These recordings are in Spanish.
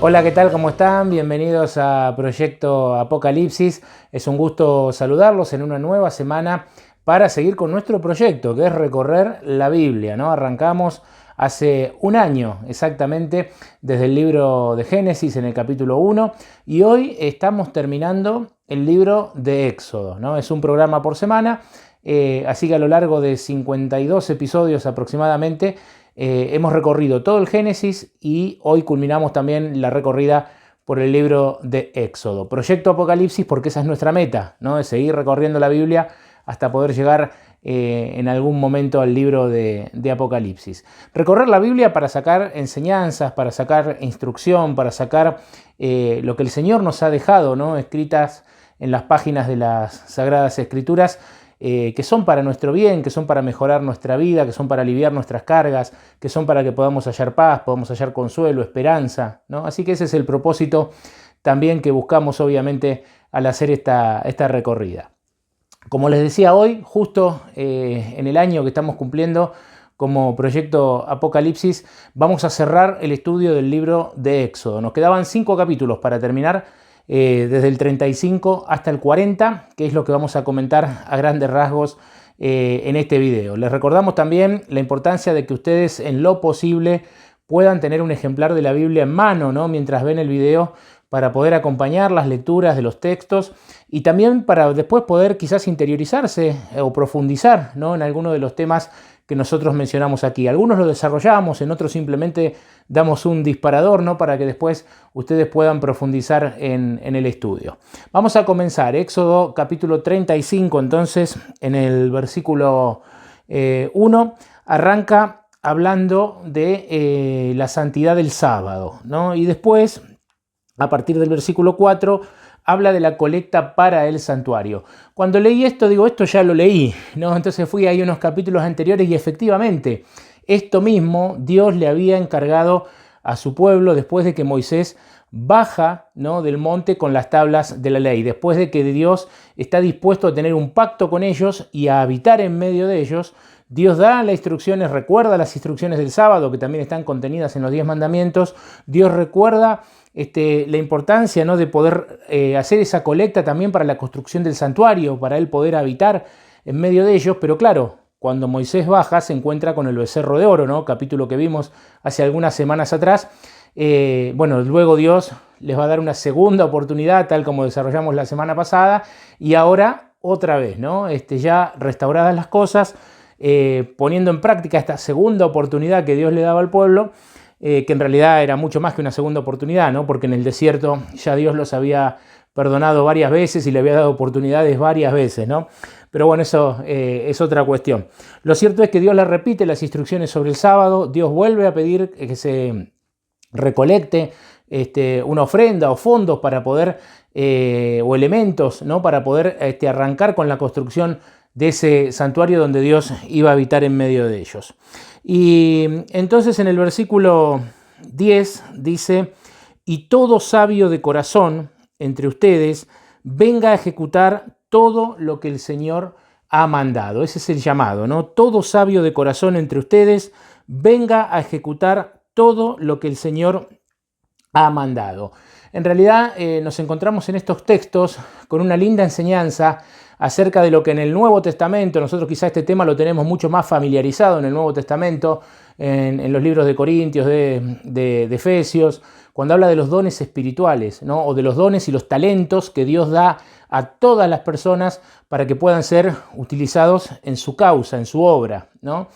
Hola, ¿qué tal? ¿Cómo están? Bienvenidos a Proyecto Apocalipsis. Es un gusto saludarlos en una nueva semana para seguir con nuestro proyecto, que es recorrer la Biblia, ¿no? Arrancamos hace un año exactamente desde el libro de Génesis en el capítulo 1 y hoy estamos terminando el libro de Éxodo, ¿no? Es un programa por semana, así que a lo largo de 52 episodios aproximadamente hemos recorrido todo el Génesis y hoy culminamos también la recorrida por el libro de Éxodo. Proyecto Apocalipsis porque esa es nuestra meta, ¿no? Es seguir recorriendo la Biblia hasta poder llegar en algún momento al libro de Apocalipsis. Recorrer la Biblia para sacar enseñanzas, para sacar instrucción, para sacar lo que el Señor nos ha dejado, ¿no? Escritas en las páginas de las Sagradas Escrituras, que son para nuestro bien, que son para mejorar nuestra vida, que son para aliviar nuestras cargas, que son para que podamos hallar paz, podamos hallar consuelo, esperanza, ¿no? Así que ese es el propósito también que buscamos obviamente al hacer esta recorrida. Como les decía hoy, justo en el año que estamos cumpliendo como Proyecto Apocalipsis, vamos a cerrar el estudio del libro de Éxodo. Nos quedaban 5 capítulos para terminar, desde el 35 hasta el 40, que es lo que vamos a comentar a grandes rasgos en este video. Les recordamos también la importancia de que ustedes en lo posible puedan tener un ejemplar de la Biblia en mano, ¿no? Mientras ven el video, para poder acompañar las lecturas de los textos y también para después poder quizás interiorizarse o profundizar, ¿no? En alguno de los temas que nosotros mencionamos aquí. Algunos los desarrollamos, en otros simplemente damos un disparador, ¿no? Para que después ustedes puedan profundizar en el estudio. Vamos a comenzar. Éxodo capítulo 35, entonces, en el versículo 1, arranca hablando de la santidad del sábado, ¿no? Y después, a partir del versículo 4, habla de la colecta para el santuario. Cuando leí esto, digo, esto ya lo leí, ¿no? Entonces fui ahí unos capítulos anteriores y efectivamente, esto mismo Dios le había encargado a su pueblo después de que Moisés baja, ¿no?, del monte con las tablas de la ley, después de que Dios está dispuesto a tener un pacto con ellos y a habitar en medio de ellos. Dios da las instrucciones, recuerda las instrucciones del sábado que también están contenidas en los 10 mandamientos. Dios recuerda la importancia, ¿no?, de poder hacer esa colecta también para la construcción del santuario, para él poder habitar en medio de ellos. Pero claro, cuando Moisés baja se encuentra con el becerro de oro, ¿no?, capítulo que vimos hace algunas semanas atrás. Bueno, luego Dios les va a dar una segunda oportunidad, tal como desarrollamos la semana pasada, y ahora otra vez, ¿no? Ya restauradas las cosas, poniendo en práctica esta segunda oportunidad que Dios le daba al pueblo, que en realidad era mucho más que una segunda oportunidad, ¿no? Porque en el desierto ya Dios los había perdonado varias veces y le había dado oportunidades varias veces, ¿no? Pero bueno, eso es otra cuestión. Lo cierto es que Dios le repite las instrucciones sobre el sábado. Dios vuelve a pedir que se recolecte una ofrenda o fondos para poder, o elementos, ¿no?, para poder arrancar con la construcción de ese santuario donde Dios iba a habitar en medio de ellos. Y entonces en el versículo 10 dice: y todo sabio de corazón entre ustedes venga a ejecutar todo lo que el Señor ha mandado. Ese es el llamado, ¿no? Todo sabio de corazón entre ustedes venga a ejecutar todo lo que el Señor ha mandado. En realidad nos encontramos en estos textos con una linda enseñanza acerca de lo que en el Nuevo Testamento, nosotros quizá este tema lo tenemos mucho más familiarizado en el Nuevo Testamento, en los libros de Corintios, de Efesios, cuando habla de los dones espirituales, ¿no?, o de los dones y los talentos que Dios da a todas las personas para que puedan ser utilizados en su causa, en su obra, ¿no?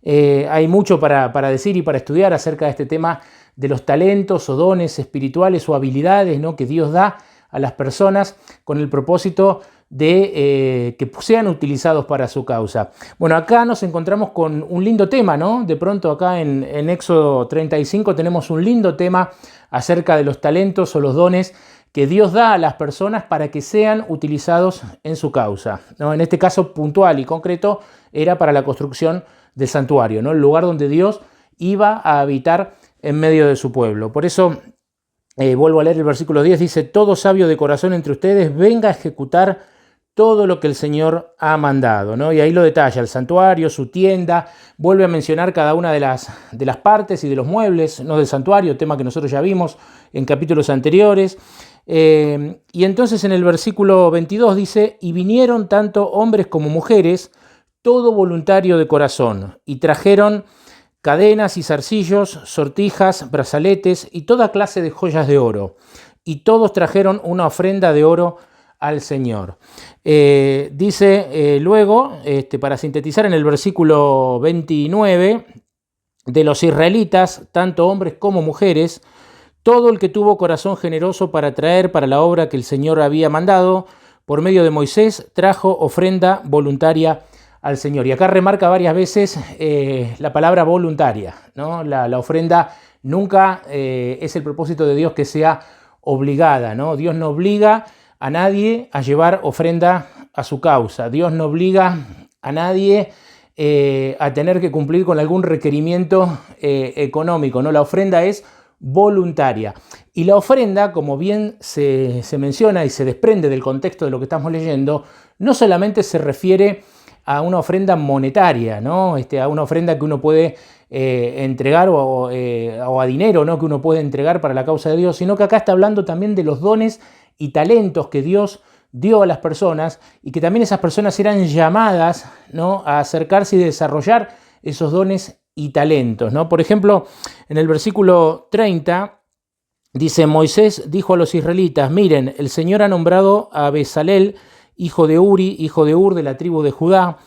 Hay mucho para decir y para estudiar acerca de este tema de los talentos o dones espirituales o habilidades, ¿no?, que Dios da a las personas con el propósito de que sean utilizados para su causa. Bueno, acá nos encontramos con un lindo tema, ¿no? De pronto acá en Éxodo 35 tenemos un lindo tema acerca de los talentos o los dones que Dios da a las personas para que sean utilizados en su causa, ¿no? En este caso puntual y concreto era para la construcción del santuario, ¿no?, el lugar donde Dios iba a habitar en medio de su pueblo. Por eso vuelvo a leer el versículo 10, dice: todo sabio de corazón entre ustedes venga a ejecutar todo lo que el Señor ha mandado, ¿no? Y ahí lo detalla, el santuario, su tienda, vuelve a mencionar cada una de las partes y de los muebles, ¿no? Del santuario, tema que nosotros ya vimos en capítulos anteriores. Y entonces en el versículo 22 dice, y vinieron tanto hombres como mujeres, todo voluntario de corazón, y trajeron cadenas y zarcillos, sortijas, brazaletes y toda clase de joyas de oro. Y todos trajeron una ofrenda de oro al Señor. Dice luego, para sintetizar en el versículo 29, de los israelitas, tanto hombres como mujeres, todo el que tuvo corazón generoso para traer para la obra que el Señor había mandado, por medio de Moisés, trajo ofrenda voluntaria al Señor. Y acá remarca varias veces la palabra voluntaria, ¿no? La ofrenda nunca es el propósito de Dios que sea obligada, ¿no? Dios no obliga a nadie a llevar ofrenda a su causa. Dios no obliga a nadie a tener que cumplir con algún requerimiento económico, ¿no? La ofrenda es voluntaria. Y la ofrenda, como bien se menciona y se desprende del contexto de lo que estamos leyendo, no solamente se refiere a una ofrenda monetaria, ¿no? A una ofrenda que uno puede entregar o a dinero, ¿no? Que uno puede entregar para la causa de Dios, sino que acá está hablando también de los dones y talentos que Dios dio a las personas y que también esas personas eran llamadas, ¿no? A acercarse y desarrollar esos dones y talentos, ¿no? Por ejemplo, en el versículo 30 dice, Moisés dijo a los israelitas, miren, el Señor ha nombrado a Bezalel, hijo de Uri, hijo de Ur, de la tribu de Judá,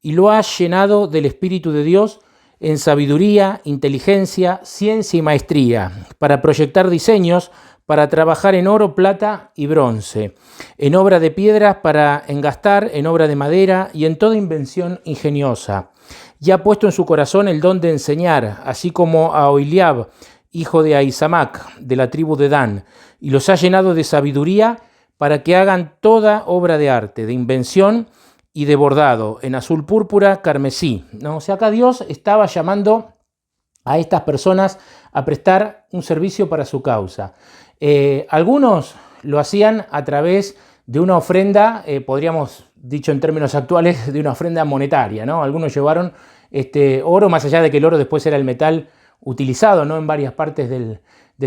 y lo ha llenado del Espíritu de Dios en sabiduría, inteligencia, ciencia y maestría, para proyectar diseños, para trabajar en oro, plata y bronce, en obra de piedras para engastar, en obra de madera y en toda invención ingeniosa. Y ha puesto en su corazón el don de enseñar, así como a Oholiab, hijo de Ahisamac, de la tribu de Dan, y los ha llenado de sabiduría para que hagan toda obra de arte, de invención y de bordado, en azul púrpura, carmesí, ¿no? O sea, acá Dios estaba llamando a estas personas a prestar un servicio para su causa. Algunos lo hacían a través de una ofrenda, podríamos, dicho en términos actuales, de una ofrenda monetaria, ¿no? Algunos llevaron oro, más allá de que el oro después era el metal utilizado, ¿no? En varias partes del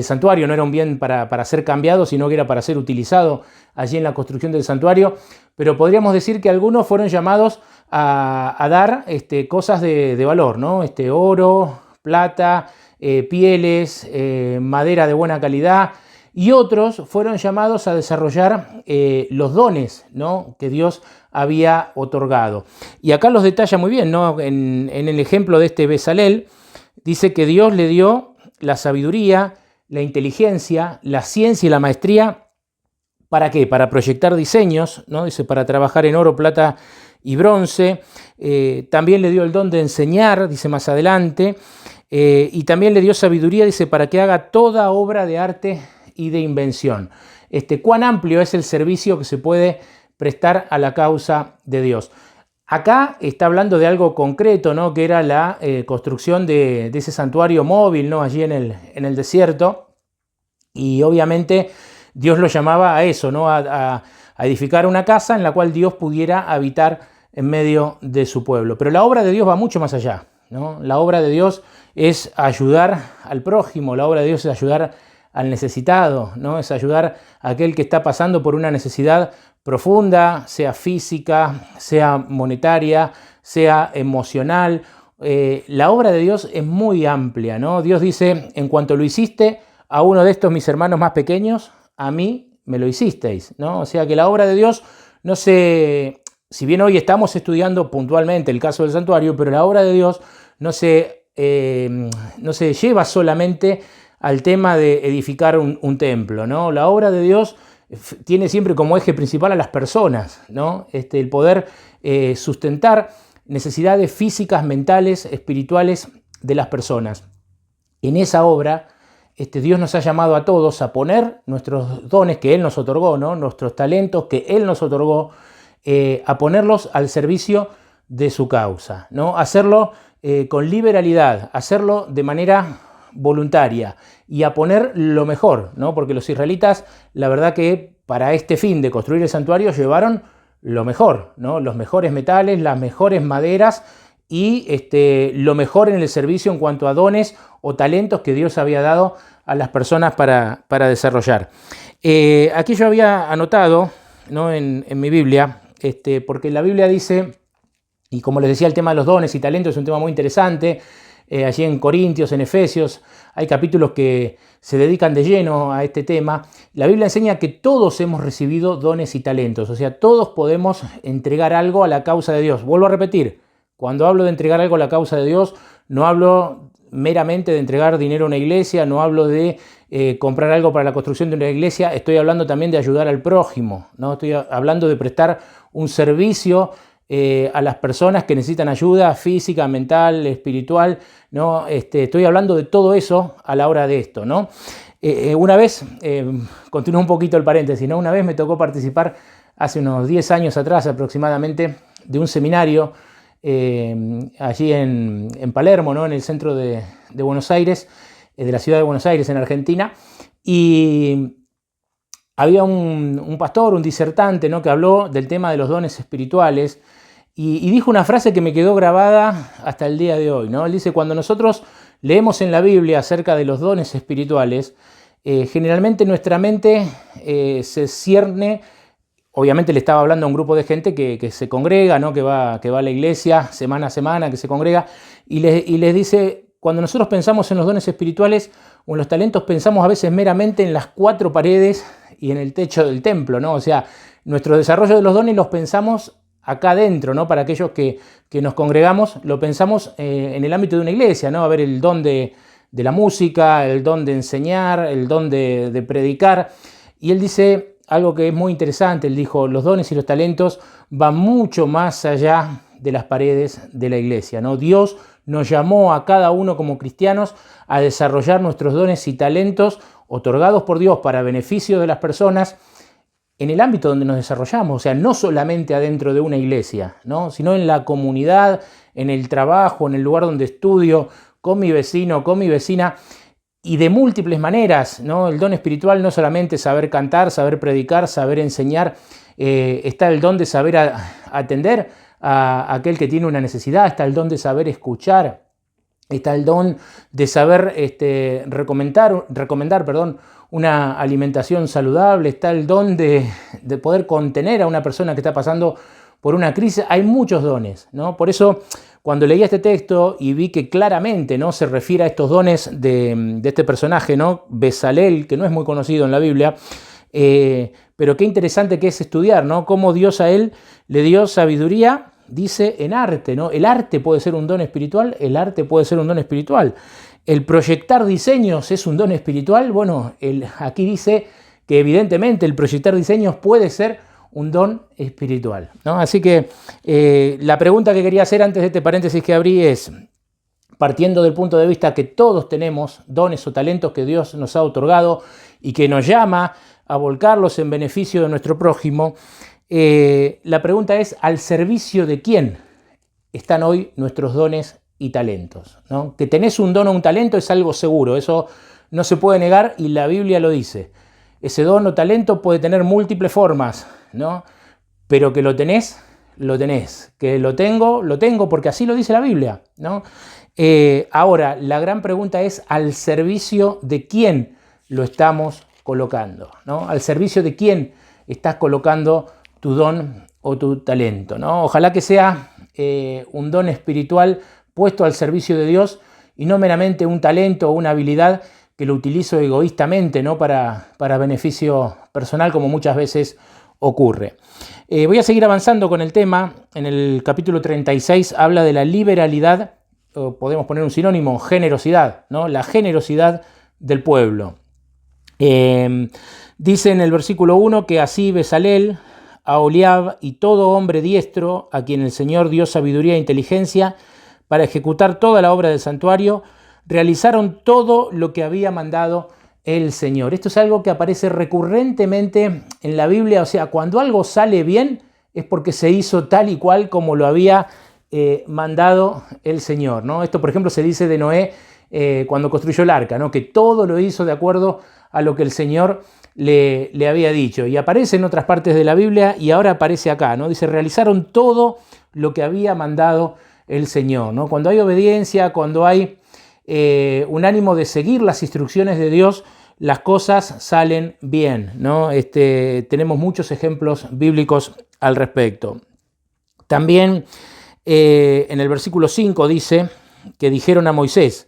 santuario, no era un bien para ser cambiado, sino que era para ser utilizado allí en la construcción del santuario, pero podríamos decir que algunos fueron llamados a dar cosas de valor, ¿no? Oro, plata, pieles, madera de buena calidad, y otros fueron llamados a desarrollar los dones, ¿no? Que Dios había otorgado. Y acá los detalla muy bien, ¿no? En el ejemplo de Bezalel, dice que Dios le dio la sabiduría, la inteligencia, la ciencia y la maestría. ¿Para qué? Para proyectar diseños, ¿no? Dice, para trabajar en oro, plata y bronce. También le dio el don de enseñar, dice más adelante. Y también le dio sabiduría, dice, para que haga toda obra de arte y de invención. Cuán amplio es el servicio que se puede prestar a la causa de Dios. Acá está hablando de algo concreto, ¿no? Que era la construcción de ese santuario móvil, ¿no? Allí en el desierto. Y obviamente Dios lo llamaba a eso, ¿no? A edificar una casa en la cual Dios pudiera habitar en medio de su pueblo. Pero la obra de Dios va mucho más allá, ¿no? La obra de Dios es ayudar al prójimo, la obra de Dios es ayudar al necesitado, ¿no? Es ayudar a aquel que está pasando por una necesidad profunda, sea física, sea monetaria, sea emocional. La obra de Dios es muy amplia, ¿no? Dios dice, en cuanto lo hiciste a uno de estos mis hermanos más pequeños, a mí me lo hicisteis, ¿no? O sea que la obra de Dios no se... Si bien hoy estamos estudiando puntualmente el caso del santuario, pero la obra de Dios no se lleva solamente al tema de edificar un templo, ¿no? La obra de Dios tiene siempre como eje principal a las personas, ¿no? El poder sustentar necesidades físicas, mentales, espirituales de las personas. En esa obra, Dios nos ha llamado a todos a poner nuestros dones que Él nos otorgó, ¿no? Nuestros talentos que Él nos otorgó, a ponerlos al servicio de su causa, ¿no? Hacerlo con liberalidad, hacerlo de manera voluntaria y a poner lo mejor, ¿no? Porque los israelitas, la verdad que para este fin de construir el santuario llevaron lo mejor, ¿no? Los mejores metales, las mejores maderas y lo mejor en el servicio en cuanto a dones o talentos que Dios había dado a las personas para desarrollar. Aquí yo había anotado, ¿no? en mi Biblia, porque la Biblia dice, y como les decía, el tema de los dones y talentos es un tema muy interesante. Allí en Corintios, en Efesios, hay capítulos que se dedican de lleno a este tema. La Biblia enseña que todos hemos recibido dones y talentos, o sea, todos podemos entregar algo a la causa de Dios. Vuelvo a repetir, cuando hablo de entregar algo a la causa de Dios, no hablo meramente de entregar dinero a una iglesia, no hablo de comprar algo para la construcción de una iglesia, estoy hablando también de ayudar al prójimo, ¿no? Estoy hablando de prestar un servicio a las personas que necesitan ayuda física, mental, espiritual, ¿no? Estoy hablando de todo eso a la hora de esto, ¿no? Una vez, continúo un poquito el paréntesis, ¿no? Una vez me tocó participar hace unos 10 años atrás aproximadamente de un seminario allí en Palermo, ¿no? En el centro de Buenos Aires, de la ciudad de Buenos Aires, en Argentina, y había un pastor, un disertante, ¿no? Que habló del tema de los dones espirituales y dijo una frase que me quedó grabada hasta el día de hoy, ¿no? Él dice, cuando nosotros leemos en la Biblia acerca de los dones espirituales, generalmente nuestra mente se cierne. Obviamente le estaba hablando a un grupo de gente que se congrega, ¿no? que va a la iglesia semana a semana, que se congrega, y les dice, cuando nosotros pensamos en los dones espirituales o en los talentos, pensamos a veces meramente en las 4 paredes y en el techo del templo, ¿no? O sea, nuestro desarrollo de los dones los pensamos acá adentro, ¿no? Para aquellos que nos congregamos, lo pensamos en el ámbito de una iglesia, ¿no? A ver, el don de la música, el don de enseñar, el don de predicar. Y él dice algo que es muy interesante, él dijo, los dones y los talentos van mucho más allá de las paredes de la iglesia, ¿no? Dios nos llamó a cada uno como cristianos a desarrollar nuestros dones y talentos otorgados por Dios para beneficio de las personas en el ámbito donde nos desarrollamos, o sea, no solamente adentro de una iglesia, ¿no? Sino en la comunidad, en el trabajo, en el lugar donde estudio, con mi vecino, con mi vecina, y de múltiples maneras, ¿no? El don espiritual no solamente saber cantar, saber predicar, saber enseñar, está el don de saber atender a aquel que tiene una necesidad, está el don de saber escuchar, está el don de saber recomendar, una alimentación saludable, está el don de poder contener a una persona que está pasando por una crisis. Hay muchos dones, ¿no? Por eso, cuando leí este texto y vi que claramente, ¿no? Se refiere a estos dones de este personaje, ¿no? Bezalel, que no es muy conocido en la Biblia, pero qué interesante que es estudiar, ¿no? Cómo Dios a él le dio sabiduría, dice, en arte, ¿no? El arte puede ser un don espiritual, el arte puede ser un don espiritual. El proyectar diseños es un don espiritual. Bueno, aquí dice que evidentemente el proyectar diseños puede ser un don espiritual, ¿no? Así que la pregunta que quería hacer antes de este paréntesis que abrí es, partiendo del punto de vista que todos tenemos dones o talentos que Dios nos ha otorgado y que nos llama a volcarlos en beneficio de nuestro prójimo, la pregunta es, ¿al servicio de quién están hoy nuestros dones y talentos? ¿No? Que tenés un don o un talento es algo seguro, eso no se puede negar y la Biblia lo dice. Ese don o talento puede tener múltiples formas, ¿no? Pero que lo tenés, lo tenés. Que lo tengo porque así lo dice la Biblia, ¿no? Ahora, la gran pregunta es, ¿al servicio de quién lo estamos colocando? ¿No? ¿Al servicio de quién estás colocando tu don o tu talento? ¿No? Ojalá que sea un don espiritual puesto al servicio de Dios y no meramente un talento o una habilidad que lo utilizo egoístamente, ¿no? para beneficio personal, como muchas veces ocurre. Voy a seguir avanzando con el tema. En el capítulo 36 habla de la liberalidad, o podemos poner un sinónimo, generosidad, ¿no? La generosidad del pueblo. Dice en el versículo 1 que así Bezalel, Aholiab y todo hombre diestro, a quien el Señor dio sabiduría e inteligencia para ejecutar toda la obra del santuario, realizaron todo lo que había mandado el Señor. Esto es algo que aparece recurrentemente en la Biblia, o sea, cuando algo sale bien es porque se hizo tal y cual como lo había mandado el Señor, ¿no? Esto, por ejemplo, se dice de Noé cuando construyó el arca, ¿no? Que todo lo hizo de acuerdo a lo que el Señor le había dicho. Y aparece en otras partes de la Biblia y ahora aparece acá, ¿no? Dice, realizaron todo lo que había mandado el Señor, ¿no? Cuando hay obediencia, cuando hay un ánimo de seguir las instrucciones de Dios, las cosas salen bien, ¿no? Tenemos muchos ejemplos bíblicos al respecto. También en el versículo 5 dice que dijeron a Moisés,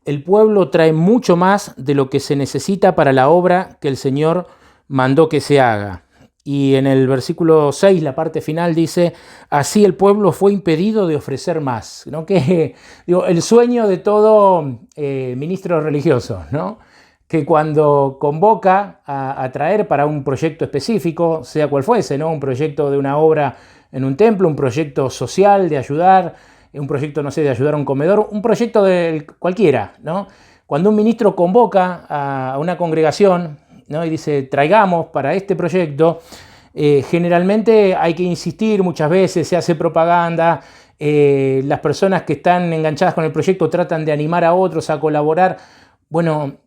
el pueblo trae mucho más de lo que se necesita para la obra que el Señor mandó que se haga. Y en el versículo 6, la parte final dice, así el pueblo fue impedido de ofrecer más, ¿no? Que, digo, el sueño de todo ministro religioso, ¿no? Que cuando convoca a traer para un proyecto específico, sea cual fuese, ¿no? Un proyecto de una obra en un templo, un proyecto social de ayudar, un proyecto, no sé, de ayudar a un comedor, un proyecto de cualquiera, ¿no? Cuando un ministro convoca a una congregación, ¿no? Y dice, traigamos para este proyecto, generalmente hay que insistir muchas veces, se hace propaganda, las personas que están enganchadas con el proyecto tratan de animar a otros a colaborar. Bueno,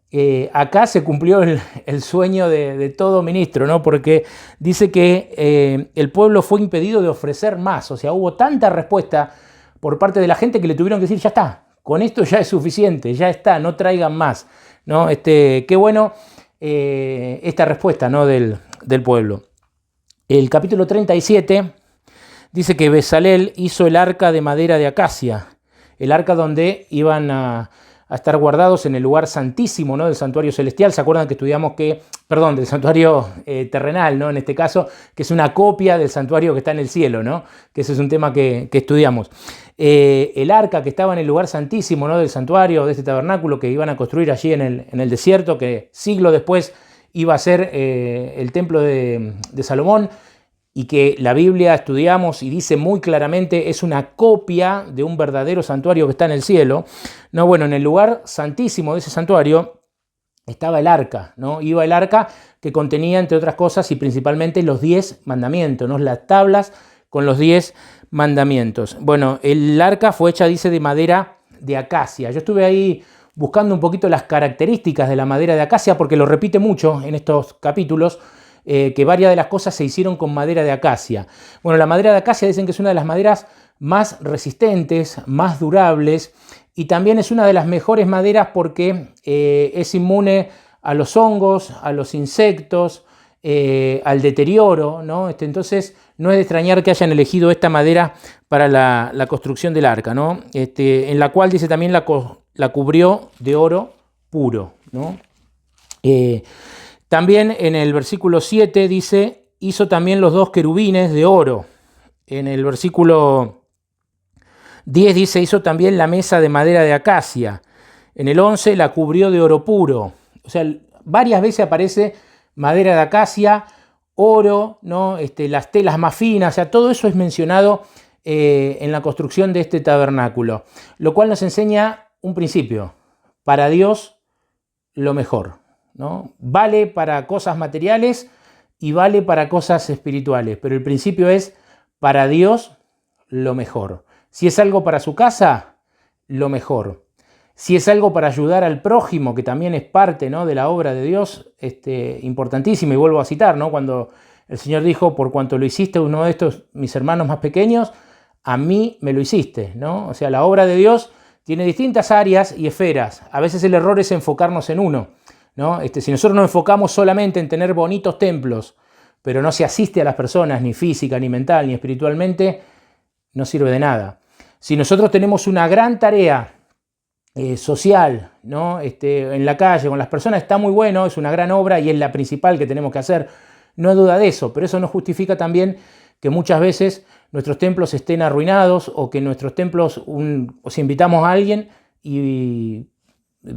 acá se cumplió el sueño de todo ministro, ¿no? Porque dice que el pueblo fue impedido de ofrecer más, o sea, hubo tanta respuesta por parte de la gente que le tuvieron que decir, ya está, con esto ya es suficiente, ya está, no traigan más, ¿no? Qué bueno esta respuesta, ¿no? del pueblo. El capítulo 37 dice que Bezalel hizo el arca de madera de acacia, el arca donde iban a estar guardados en el lugar santísimo, ¿no? Del santuario celestial. ¿Se acuerdan que estudiamos del santuario terrenal, ¿no? En este caso, que es una copia del santuario que está en el cielo, ¿no? Que ese es un tema que estudiamos. El arca que estaba en el lugar santísimo, ¿no? Del santuario, de este tabernáculo que iban a construir allí en el desierto, que siglo después iba a ser el templo de Salomón, y que la Biblia estudiamos y dice muy claramente es una copia de un verdadero santuario que está en el cielo. No, bueno, en el lugar santísimo de ese santuario estaba el arca, ¿no? Iba el arca que contenía, entre otras cosas, y principalmente los 10 mandamientos, ¿no? Las tablas con los 10 mandamientos. Bueno, el arca fue hecha, dice, de madera de acacia. Yo estuve ahí buscando un poquito las características de la madera de acacia porque lo repite mucho en estos capítulos, que varias de las cosas se hicieron con madera de acacia. Bueno, la madera de acacia dicen que es una de las maderas más resistentes, más durables, y también es una de las mejores maderas porque es inmune a los hongos, a los insectos, al deterioro, ¿no? Entonces no es de extrañar que hayan elegido esta madera para la construcción del arca, ¿no? En la cual dice también la cubrió de oro puro, ¿no? También en el versículo 7 dice, hizo también los 2 querubines de oro. En el versículo 10 dice, hizo también la mesa de madera de acacia. En el 11 la cubrió de oro puro. O sea, varias veces aparece madera de acacia, oro, ¿no? Las telas más finas, o sea, todo eso es mencionado en la construcción de este tabernáculo. Lo cual nos enseña un principio. Para Dios, lo mejor, ¿no? Vale para cosas materiales y vale para cosas espirituales, pero el principio es para Dios lo mejor. Si es algo para su casa, lo mejor. Si es algo para ayudar al prójimo, que también es parte, ¿no? de la obra de Dios, importantísimo, y vuelvo a citar, ¿no? Cuando el Señor dijo, por cuanto lo hiciste a uno de estos mis hermanos más pequeños, a mí me lo hiciste, ¿no? O sea, la obra de Dios tiene distintas áreas y esferas. A veces el error es enfocarnos en uno, ¿no? Si nosotros nos enfocamos solamente en tener bonitos templos, pero no se asiste a las personas, ni física, ni mental, ni espiritualmente, no sirve de nada. Si nosotros tenemos una gran tarea social, ¿no? En la calle, con las personas, está muy bueno, es una gran obra y es la principal que tenemos que hacer, no hay duda de eso, pero eso no justifica también que muchas veces nuestros templos estén arruinados o que nuestros templos, si invitamos a alguien y,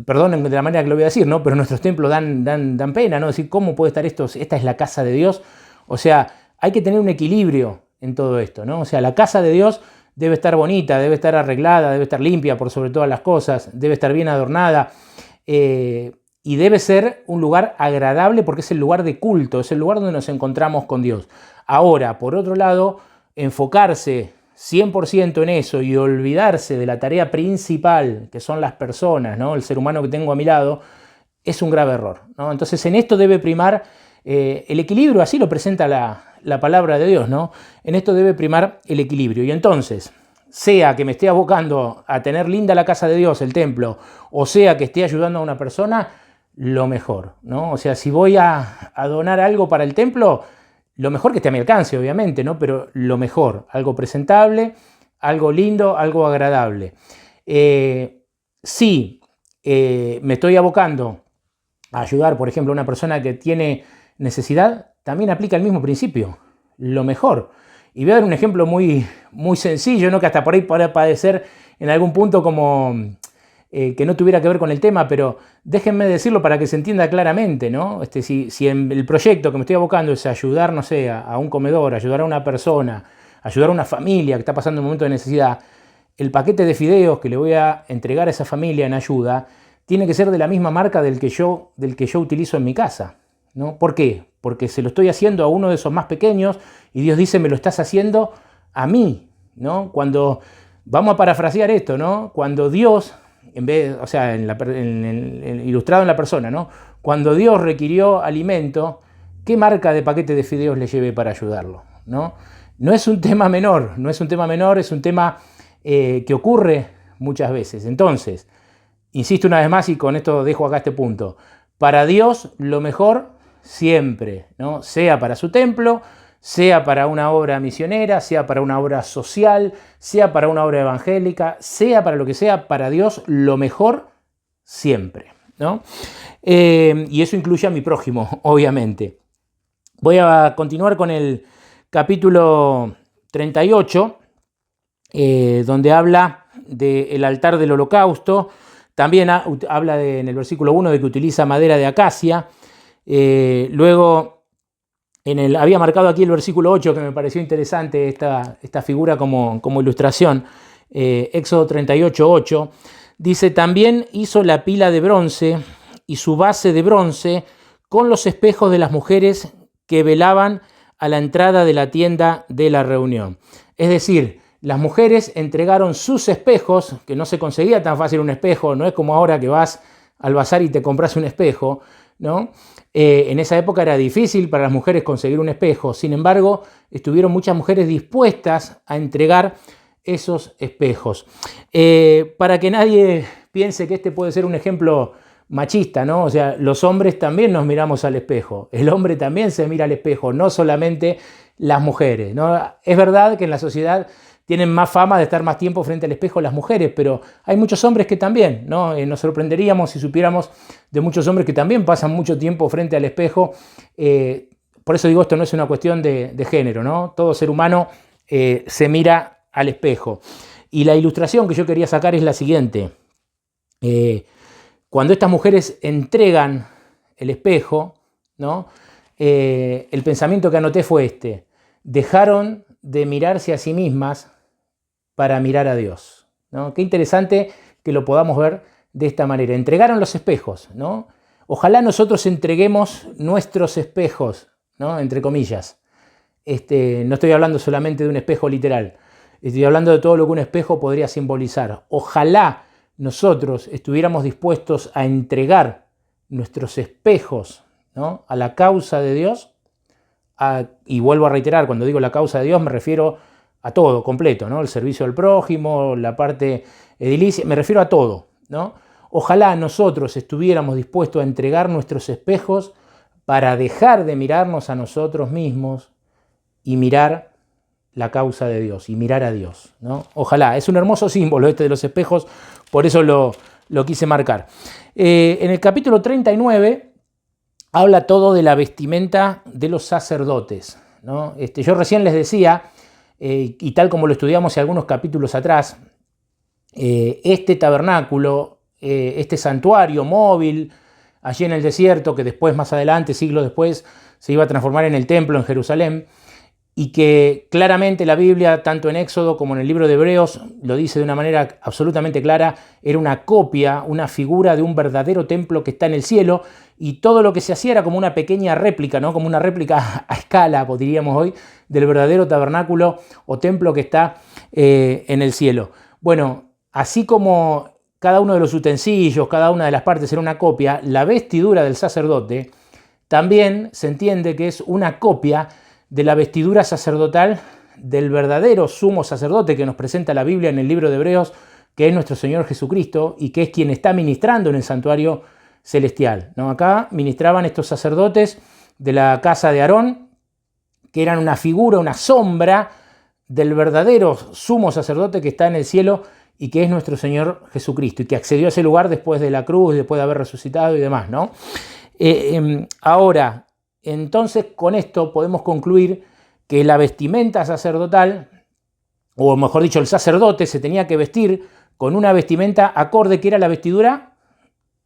perdonen de la manera que lo voy a decir, ¿no? Pero nuestros templos dan pena, ¿no? Decir, ¿cómo puede estar esto? Esta es la casa de Dios. O sea, hay que tener un equilibrio en todo esto, ¿no? O sea, la casa de Dios debe estar bonita, debe estar arreglada, debe estar limpia por sobre todas las cosas, debe estar bien adornada y debe ser un lugar agradable porque es el lugar de culto, es el lugar donde nos encontramos con Dios. Ahora, por otro lado, enfocarse 100% en eso y olvidarse de la tarea principal, que son las personas, ¿no? El ser humano que tengo a mi lado, es un grave error, ¿no? Entonces en esto debe primar el equilibrio, así lo presenta la palabra de Dios, ¿no? En esto debe primar el equilibrio. Y entonces, sea que me esté abocando a tener linda la casa de Dios, el templo, o sea que esté ayudando a una persona, lo mejor, ¿no? O sea, si voy a donar algo para el templo, lo mejor que esté a mi alcance, obviamente, ¿no? Pero lo mejor, algo presentable, algo lindo, algo agradable. Si me estoy abocando a ayudar, por ejemplo, a una persona que tiene necesidad, también aplica el mismo principio, lo mejor. Y voy a dar un ejemplo muy, muy sencillo, ¿no? Que hasta por ahí puede parecer en algún punto como que no tuviera que ver con el tema, pero déjenme decirlo para que se entienda claramente, ¿no? Si en el proyecto que me estoy abocando es ayudar, no sé, a un comedor, ayudar a una persona, ayudar a una familia que está pasando un momento de necesidad, el paquete de fideos que le voy a entregar a esa familia en ayuda tiene que ser de la misma marca del que yo utilizo en mi casa, ¿no? ¿Por qué? Porque se lo estoy haciendo a uno de esos más pequeños y Dios dice, me lo estás haciendo a mí, ¿no? Cuando, vamos a parafrasear esto, ¿no? Cuando Dios, en vez, o sea, ilustrado en la persona, ¿no? Cuando Dios requirió alimento, ¿qué marca de paquete de fideos le llevé para ayudarlo, ¿no? No es un tema menor, no es un tema menor, es un tema que ocurre muchas veces. Entonces, insisto una vez más y con esto dejo acá este punto. Para Dios lo mejor siempre, ¿no? Sea para su templo, sea para una obra misionera, sea para una obra social, sea para una obra evangélica, sea para lo que sea, para Dios lo mejor siempre, ¿no? Y eso incluye a mi prójimo, obviamente. Voy a continuar con el capítulo 38, donde habla del altar del holocausto. También habla en el versículo 1 de que utiliza madera de acacia. Luego, había marcado aquí el versículo 8, que me pareció interesante esta figura como ilustración. Éxodo 38, 8. Dice, también hizo la pila de bronce y su base de bronce con los espejos de las mujeres que velaban a la entrada de la tienda de la reunión. Es decir, las mujeres entregaron sus espejos, que no se conseguía tan fácil un espejo, no es como ahora que vas al bazar y te compras un espejo, ¿no? En esa época era difícil para las mujeres conseguir un espejo, sin embargo, estuvieron muchas mujeres dispuestas a entregar esos espejos. Para que nadie piense que este puede ser un ejemplo machista, ¿no? O sea, los hombres también nos miramos al espejo, el hombre también se mira al espejo, no solamente las mujeres, ¿no? Es verdad que en la sociedad tienen más fama de estar más tiempo frente al espejo las mujeres, pero hay muchos hombres que también, ¿no? Nos sorprenderíamos si supiéramos de muchos hombres que también pasan mucho tiempo frente al espejo. Por eso digo, esto no es una cuestión de género, ¿no? Todo ser humano se mira al espejo. Y la ilustración que yo quería sacar es la siguiente. Cuando estas mujeres entregan el espejo, ¿no? El pensamiento que anoté fue este. Dejaron de mirarse a sí mismas para mirar a Dios, ¿no? Qué interesante que lo podamos ver de esta manera. Entregaron los espejos, ¿no? Ojalá nosotros entreguemos nuestros espejos, ¿no? Entre comillas. No estoy hablando solamente de un espejo literal, estoy hablando de todo lo que un espejo podría simbolizar. Ojalá nosotros estuviéramos dispuestos a entregar nuestros espejos, ¿no? A la causa de Dios. Y vuelvo a reiterar, cuando digo la causa de Dios me refiero a todo, completo, ¿no? El servicio al prójimo, la parte edilicia, me refiero a todo, ¿no? Ojalá nosotros estuviéramos dispuestos a entregar nuestros espejos para dejar de mirarnos a nosotros mismos y mirar la causa de Dios y mirar a Dios, ¿no? Ojalá, es un hermoso símbolo este de los espejos, por eso lo quise marcar. En el capítulo 39 habla todo de la vestimenta de los sacerdotes, ¿no? Yo recién les decía, y tal como lo estudiamos algunos capítulos atrás, este tabernáculo, este santuario móvil allí en el desierto, que después, más adelante, siglos después, se iba a transformar en el templo en Jerusalén, y que claramente la Biblia, tanto en Éxodo como en el libro de Hebreos, lo dice de una manera absolutamente clara, era una copia, una figura de un verdadero templo que está en el cielo, y todo lo que se hacía era como una pequeña réplica, ¿no? Como una réplica a escala, diríamos hoy, del verdadero tabernáculo o templo que está en el cielo. Bueno, así como cada uno de los utensilios, cada una de las partes era una copia, la vestidura del sacerdote también se entiende que es una copia de la vestidura sacerdotal del verdadero sumo sacerdote que nos presenta la Biblia en el libro de Hebreos, que es nuestro Señor Jesucristo y que es quien está ministrando en el santuario celestial, ¿no? Acá ministraban estos sacerdotes de la casa de Aarón, que eran una figura, una sombra del verdadero sumo sacerdote que está en el cielo y que es nuestro Señor Jesucristo y que accedió a ese lugar después de la cruz, después de haber resucitado y demás, ¿no? Ahora, entonces con esto podemos concluir que la vestimenta sacerdotal, o mejor dicho, el sacerdote se tenía que vestir con una vestimenta acorde que era la vestidura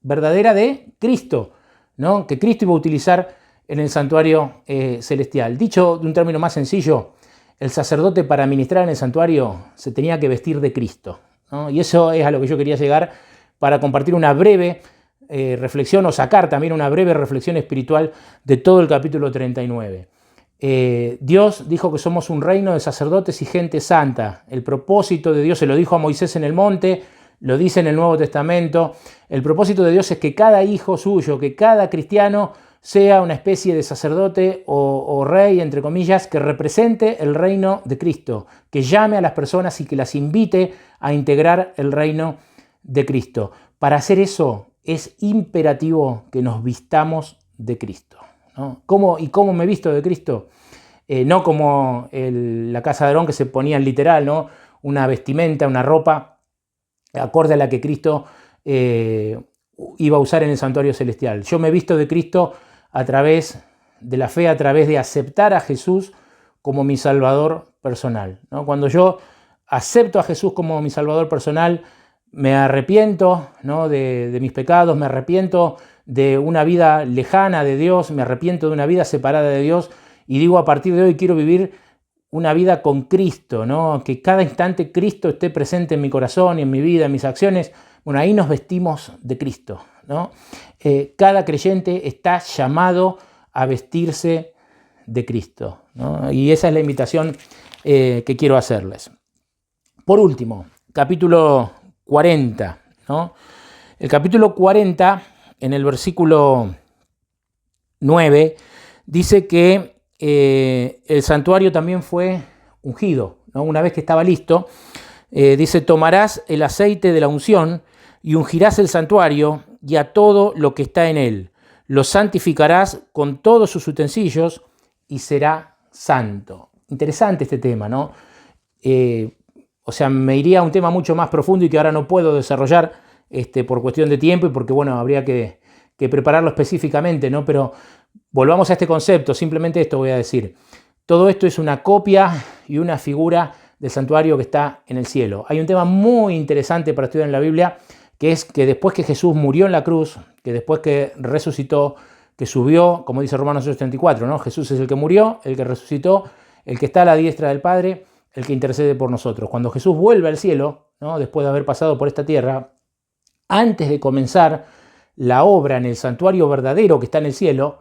verdadera de Cristo, ¿no? Que Cristo iba a utilizar en el santuario celestial. Dicho de un término más sencillo, el sacerdote para ministrar en el santuario se tenía que vestir de Cristo, ¿no? Y eso es a lo que yo quería llegar para compartir una breve reflexión o sacar también una breve reflexión espiritual de todo el capítulo 39. Dios dijo que somos un reino de sacerdotes y gente santa. El propósito de Dios se lo dijo a Moisés en el monte, lo dice en el Nuevo Testamento. El propósito de Dios es que cada hijo suyo, que cada cristiano sea una especie de sacerdote o rey, entre comillas, que represente el reino de Cristo, que llame a las personas y que las invite a integrar el reino de Cristo. Para hacer eso es imperativo que nos vistamos de Cristo, ¿no? ¿Cómo me visto de Cristo? No como la casa de Aarón, que se ponían literal, ¿no? Una vestimenta, una ropa acorde a la que Cristo iba a usar en el santuario celestial. Yo me visto de Cristo a través de la fe, a través de aceptar a Jesús como mi Salvador personal, ¿no? Cuando yo acepto a Jesús como mi Salvador personal, me arrepiento, ¿no? de mis pecados, me arrepiento de una vida lejana de Dios, me arrepiento de una vida separada de Dios y digo, a partir de hoy quiero vivir una vida con Cristo, ¿no? Que cada instante Cristo esté presente en mi corazón y en mi vida, en mis acciones. Bueno, ahí nos vestimos de Cristo, ¿no? Cada creyente está llamado a vestirse de Cristo, ¿no? Y esa es la invitación que quiero hacerles. Por último, capítulo 40, ¿no? El capítulo 40, en el versículo 9, dice que el santuario también fue ungido, ¿no? Una vez que estaba listo, dice, tomarás el aceite de la unción y ungirás el santuario y a todo lo que está en él. Lo santificarás con todos sus utensilios y será santo. Interesante este tema, ¿no? O sea, me iría a un tema mucho más profundo y que ahora no puedo desarrollar por cuestión de tiempo y porque, bueno, habría que prepararlo específicamente, ¿no? Pero volvamos a este concepto, simplemente esto voy a decir. Todo esto es una copia y una figura del santuario que está en el cielo. Hay un tema muy interesante para estudiar en la Biblia, que es que después que Jesús murió en la cruz, que después que resucitó, que subió, como dice Romanos 8:34, ¿no? Jesús es el que murió, el que resucitó, el que está a la diestra del Padre, el que intercede por nosotros. Cuando Jesús vuelve al cielo, ¿no? Después de haber pasado por esta tierra, antes de comenzar la obra en el santuario verdadero que está en el cielo,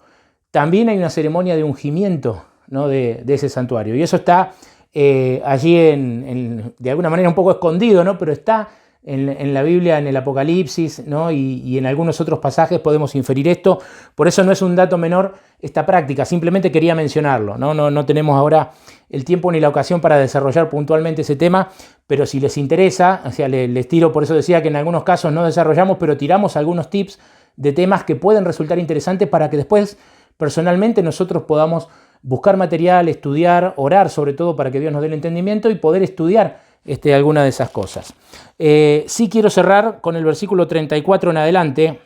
también hay una ceremonia de ungimiento, ¿no? de ese santuario. Y eso está allí de alguna manera un poco escondido, ¿no? Pero está en la Biblia, en el Apocalipsis, ¿no? Y en algunos otros pasajes podemos inferir esto. Por eso no es un dato menor esta práctica, simplemente quería mencionarlo, ¿no? No tenemos ahora el tiempo ni la ocasión para desarrollar puntualmente ese tema, pero si les interesa, o sea, les tiro, por eso decía que en algunos casos no desarrollamos, pero tiramos algunos tips de temas que pueden resultar interesantes para que después personalmente nosotros podamos buscar material, estudiar, orar sobre todo para que Dios nos dé el entendimiento y poder estudiar alguna de esas cosas. Sí quiero cerrar con el versículo 34 en adelante,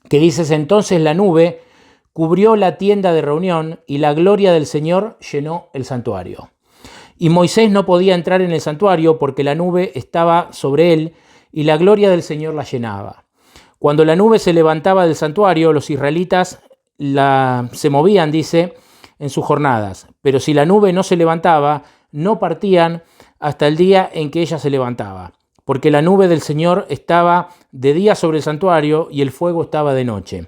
que dice, entonces la nube cubrió la tienda de reunión y la gloria del Señor llenó el santuario. Y Moisés no podía entrar en el santuario porque la nube estaba sobre él y la gloria del Señor la llenaba. Cuando la nube se levantaba del santuario, los israelitas se movían, dice, en sus jornadas. Pero si la nube no se levantaba, no partían hasta el día en que ella se levantaba. Porque la nube del Señor estaba de día sobre el santuario y el fuego estaba de noche,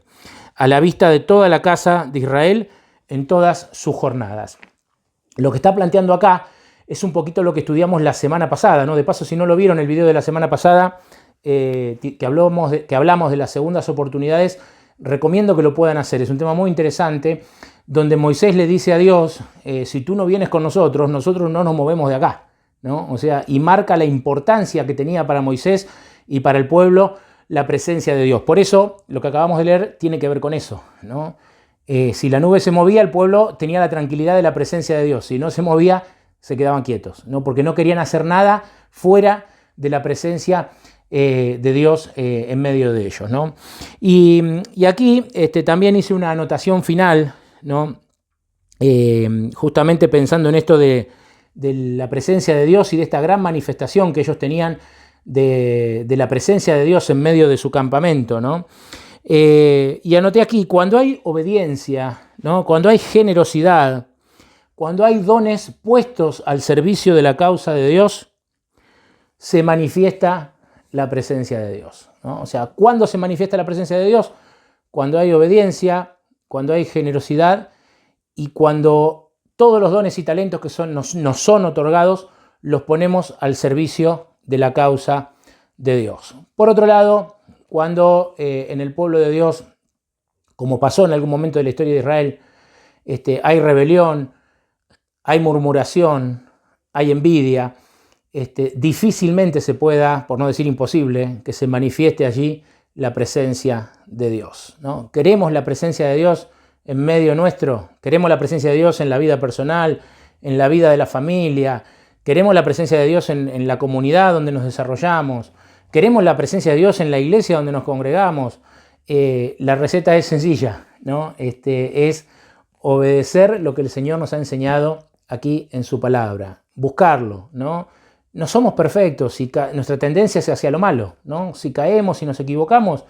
a la vista de toda la casa de Israel en todas sus jornadas. Lo que está planteando acá es un poquito lo que estudiamos la semana pasada, ¿no? De paso, si no lo vieron el video de la semana pasada, que hablamos de las segundas oportunidades, recomiendo que lo puedan hacer. Es un tema muy interesante, donde Moisés le dice a Dios, si tú no vienes con nosotros, nosotros no nos movemos de acá, ¿no? O sea, y marca la importancia que tenía para Moisés y para el pueblo la presencia de Dios. Por eso, lo que acabamos de leer tiene que ver con eso, ¿no? Si la nube se movía, el pueblo tenía la tranquilidad de la presencia de Dios. Si no se movía, se quedaban quietos, ¿no? Porque no querían hacer nada fuera de la presencia de Dios en medio de ellos, ¿no? Y aquí también hice una anotación final, ¿no? Justamente pensando en esto de la presencia de Dios y de esta gran manifestación que ellos tenían de la presencia de Dios en medio de su campamento, ¿no? Y anoté aquí, cuando hay obediencia, ¿no? Cuando hay generosidad, cuando hay dones puestos al servicio de la causa de Dios, se manifiesta la presencia de Dios, ¿no? O sea, ¿cuándo se manifiesta la presencia de Dios? Cuando hay obediencia, cuando hay generosidad y cuando todos los dones y talentos que nos son otorgados los ponemos al servicio de la causa de Dios. Por otro lado, cuando en el pueblo de Dios, como pasó en algún momento de la historia de Israel, hay rebelión, hay murmuración, hay envidia, difícilmente se pueda, por no decir imposible, que se manifieste allí la presencia de Dios, ¿no? Queremos la presencia de Dios en medio nuestro, queremos la presencia de Dios en la vida personal, en la vida de la familia, queremos la presencia de Dios en la comunidad donde nos desarrollamos, queremos la presencia de Dios en la iglesia donde nos congregamos. La receta es sencilla, ¿no? Es obedecer lo que el Señor nos ha enseñado aquí en su palabra, buscarlo, ¿no? No somos perfectos, nuestra tendencia es hacia lo malo, ¿no? Si caemos, si nos equivocamos,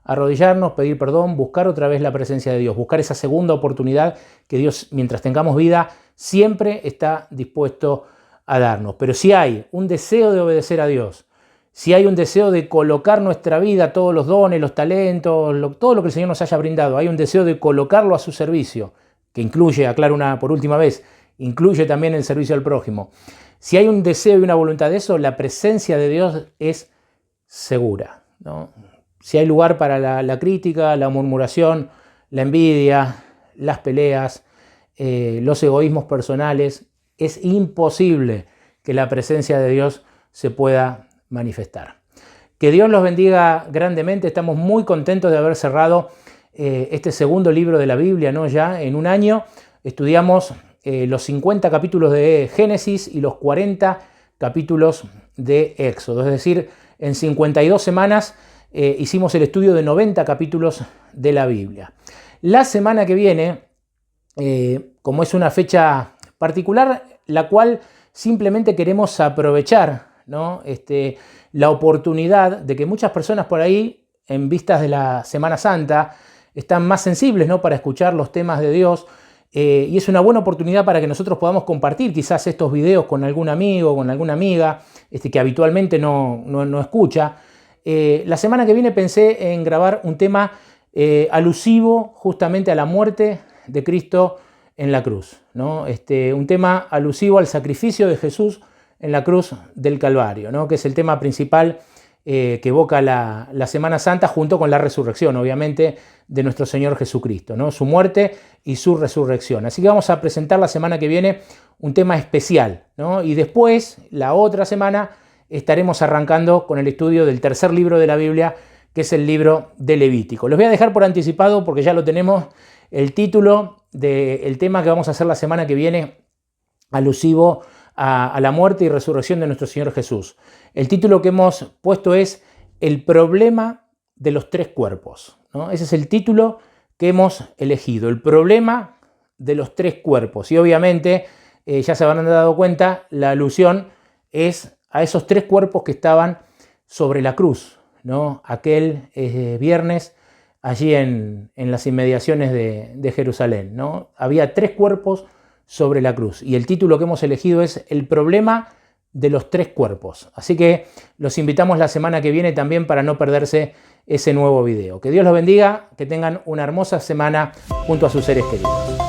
arrodillarnos, pedir perdón, buscar otra vez la presencia de Dios, buscar esa segunda oportunidad que Dios, mientras tengamos vida, siempre está dispuesto a darnos. Pero si hay un deseo de obedecer a Dios, si hay un deseo de colocar nuestra vida, todos los dones, los talentos, todo lo que el Señor nos haya brindado, hay un deseo de colocarlo a su servicio, que incluye, aclaro por última vez, incluye también el servicio al prójimo. Si hay un deseo y una voluntad de eso, la presencia de Dios es segura, ¿no? Si hay lugar para la crítica, la murmuración, la envidia, las peleas, los egoísmos personales, es imposible que la presencia de Dios se pueda manifestar. Que Dios los bendiga grandemente. Estamos muy contentos de haber cerrado este segundo libro de la Biblia, ¿no? Ya en un año estudiamos los 50 capítulos de Génesis y los 40 capítulos de Éxodo. Es decir, en 52 semanas hicimos el estudio de 90 capítulos de la Biblia. La semana que viene, como es una fecha particular, la cual simplemente queremos aprovechar, ¿no? La oportunidad de que muchas personas por ahí, en vistas de la Semana Santa, están más sensibles, ¿no? Para escuchar los temas de Dios. Y es una buena oportunidad para que nosotros podamos compartir quizás estos videos con algún amigo, con alguna amiga que habitualmente no escucha. La semana que viene pensé en grabar un tema alusivo justamente a la muerte de Cristo en la cruz, ¿no? Un tema alusivo al sacrificio de Jesús en la cruz del Calvario, ¿no? Que es el tema principal que evoca la Semana Santa junto con la resurrección, obviamente, de nuestro Señor Jesucristo, ¿no? Su muerte y su resurrección. Así que vamos a presentar la semana que viene un tema especial, ¿no? Y después, la otra semana, estaremos arrancando con el estudio del tercer libro de la Biblia, que es el libro de Levítico. Los voy a dejar por anticipado porque ya lo tenemos, el título del tema que vamos a hacer la semana que viene, alusivo a la muerte y resurrección de nuestro Señor Jesús. El título que hemos puesto es El problema de los tres cuerpos, ¿no? Ese es el título que hemos elegido, el problema de los tres cuerpos. Y obviamente, ya se habrán dado cuenta, la alusión es a esos tres cuerpos que estaban sobre la cruz, ¿no? Aquel viernes allí en las inmediaciones de Jerusalén, ¿no? Había tres cuerpos sobre la cruz. Y el título que hemos elegido es El problema de los tres cuerpos. Así que los invitamos la semana que viene también para no perderse ese nuevo video. Que Dios los bendiga, que tengan una hermosa semana junto a sus seres queridos.